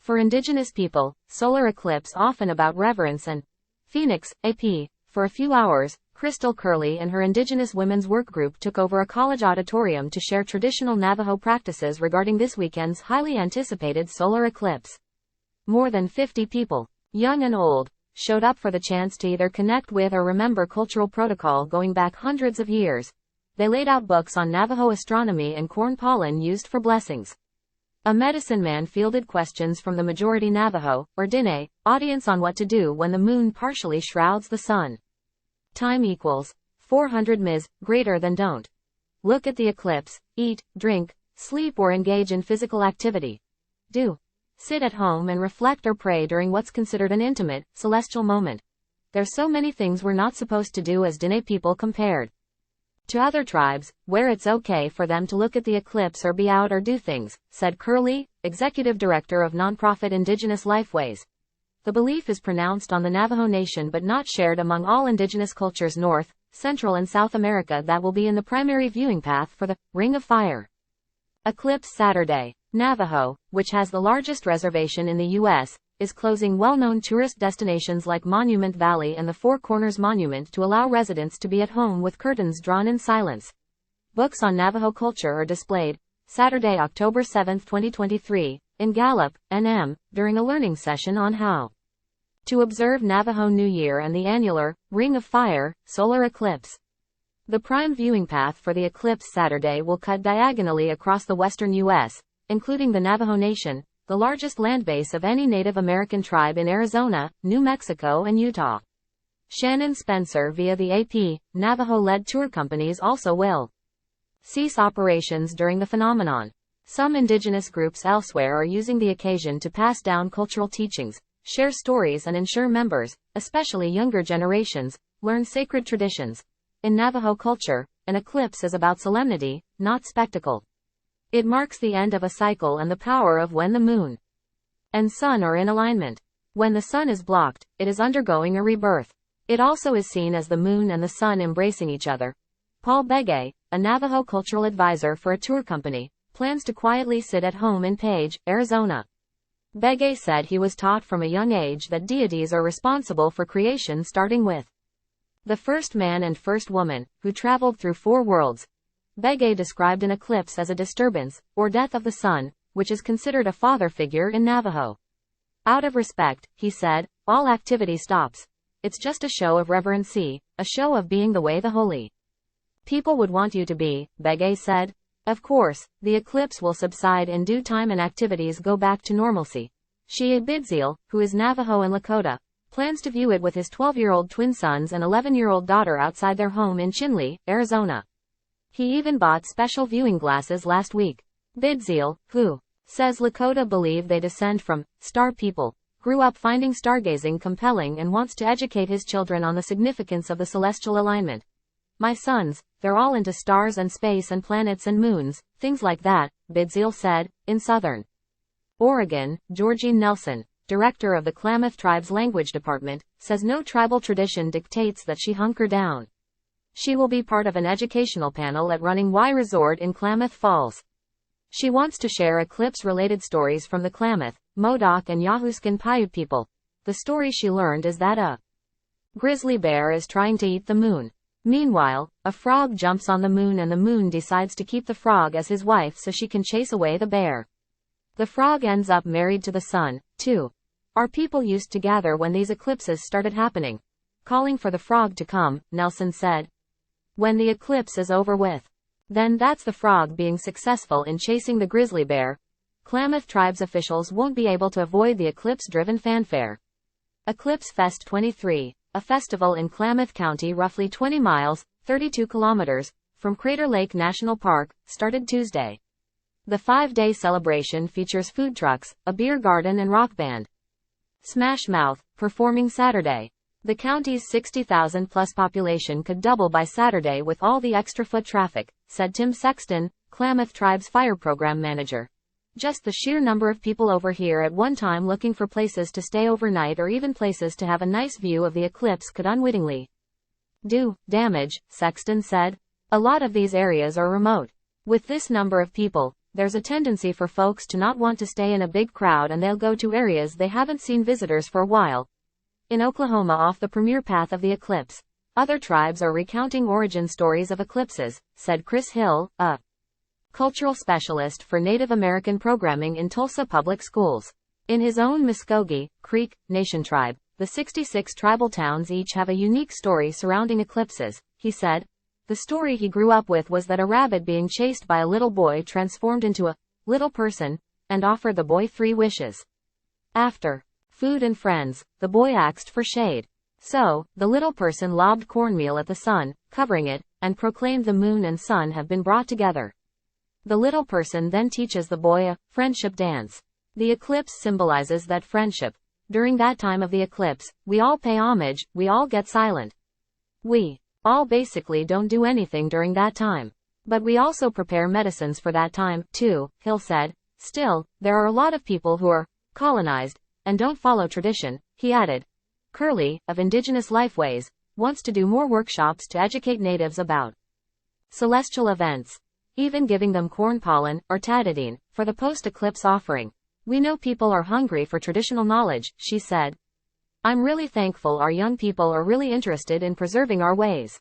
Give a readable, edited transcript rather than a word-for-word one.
For Indigenous people, solar eclipse often about reverence and Phoenix, AP. For a few hours, Krystal Curley and her Indigenous women's work group took over a college auditorium to share traditional Navajo practices regarding this weekend's highly anticipated solar eclipse. More than 50 people, young and old, showed up for the chance to either connect with or remember cultural protocol going back hundreds of years. They laid out books on Navajo astronomy and corn pollen used for blessings. A medicine man fielded questions from the majority Navajo, or Diné, audience on what to do when the moon partially shrouds the sun. Time equals 400 ms, greater than don't look at the eclipse, eat, drink, sleep or engage in physical activity. Do sit at home and reflect or pray during what's considered an intimate, celestial moment. There's so many things we're not supposed to do as Diné people compared to other tribes, where it's okay for them to look at the eclipse or be out or do things, said Curley, executive director of nonprofit Indigenous Life Ways. The belief is pronounced on the Navajo Nation but not shared among all indigenous cultures North, Central and South America that will be in the primary viewing path for the Ring of Fire eclipse Saturday. Navajo, which has the largest reservation in the U.S., is closing well-known tourist destinations like Monument Valley and the Four Corners Monument to allow residents to be at home with curtains drawn in silence. Books on Navajo culture are displayed, Saturday, October 7, 2023, in Gallup, NM, during a learning session on how to observe Navajo New Year and the annular Ring of Fire solar eclipse. The prime viewing path for the eclipse Saturday will cut diagonally across the western U.S., including the Navajo Nation, the largest land base of any Native American tribe in Arizona, New Mexico and Utah. Shannon Spencer via the AP, Navajo-led tour companies also will cease operations during the phenomenon. Some indigenous groups elsewhere are using the occasion to pass down cultural teachings, share stories and ensure members, especially younger generations, learn sacred traditions. In Navajo culture, an eclipse is about solemnity, not spectacle. It marks the end of a cycle and the power of when the moon and sun are in alignment. When the sun is blocked, it is undergoing a rebirth. It also is seen as the moon and the sun embracing each other. Paul Begay, a Navajo cultural advisor for a tour company, plans to quietly sit at home in Page, Arizona. Begay said he was taught from a young age that deities are responsible for creation, starting with the first man and first woman, who traveled through 4 worlds. Begay described an eclipse as a disturbance, or death of the sun, which is considered a father figure in Navajo. Out of respect, he said, all activity stops. It's just a show of reverence, a show of being the way the holy people would want you to be, Begay said. Of course, the eclipse will subside in due time and activities go back to normalcy. Shea Bidziel, who is Navajo and Lakota, plans to view it with his 12-year-old twin sons and 11-year-old daughter outside their home in Chinle, Arizona. He even bought special viewing glasses last week. Bidziel, who says Lakota believe they descend from star people, grew up finding stargazing compelling and wants to educate his children on the significance of the celestial alignment. My sons, they're all into stars and space and planets and moons, things like that, Bidziel said. In Southern Oregon, Georgine Nelson, director of the Klamath Tribe's language department, says no tribal tradition dictates that she hunker down. She will be part of an educational panel at Running Y Resort in Klamath Falls. She wants to share eclipse-related stories from the Klamath, Modoc and Yahuskin Paiute people. The story she learned is that a grizzly bear is trying to eat the moon. Meanwhile, a frog jumps on the moon and the moon decides to keep the frog as his wife so she can chase away the bear. The frog ends up married to the sun, too. Our people used to gather when these eclipses started happening, calling for the frog to come, Nelson said. When the eclipse is over with, then that's the frog being successful in chasing the grizzly bear. Klamath Tribes officials won't be able to avoid the eclipse-driven fanfare. Eclipse Fest 23, a festival in Klamath County roughly 20 miles, 32 kilometers, from Crater Lake National Park, started Tuesday. The 5-day celebration features food trucks, a beer garden and rock band. Smash Mouth, performing Saturday. The county's 60,000-plus population could double by Saturday with all the extra foot traffic, said Tim Sexton, Klamath Tribe's fire program manager. Just the sheer number of people over here at one time looking for places to stay overnight or even places to have a nice view of the eclipse could unwittingly do damage, Sexton said. A lot of these areas are remote. With this number of people, there's a tendency for folks to not want to stay in a big crowd and they'll go to areas they haven't seen visitors for a while. In Oklahoma, off the premier path of the eclipse, other tribes are recounting origin stories of eclipses, said Chris Hill, a cultural specialist for Native American programming in Tulsa Public Schools. In his own Muskogee Creek Nation tribe, the 66 tribal towns each have a unique story surrounding eclipses, he said. The story he grew up with was that a rabbit being chased by a little boy transformed into a little person and offered the boy 3 wishes. After food and friends, the boy asked for shade. So, the little person lobbed cornmeal at the sun, covering it, and proclaimed the moon and sun have been brought together. The little person then teaches the boy a friendship dance. The eclipse symbolizes that friendship. During that time of the eclipse, we all pay homage, we all get silent. We all basically don't do anything during that time. But we also prepare medicines for that time, too, Hill said. Still, there are a lot of people who are colonized and don't follow tradition, he added. Curley, of Indigenous Life Ways, wants to do more workshops to educate natives about celestial events, even giving them corn pollen or tadadine for the post-eclipse offering. We know people are hungry for traditional knowledge, she said. I'm really thankful our young people are really interested in preserving our ways.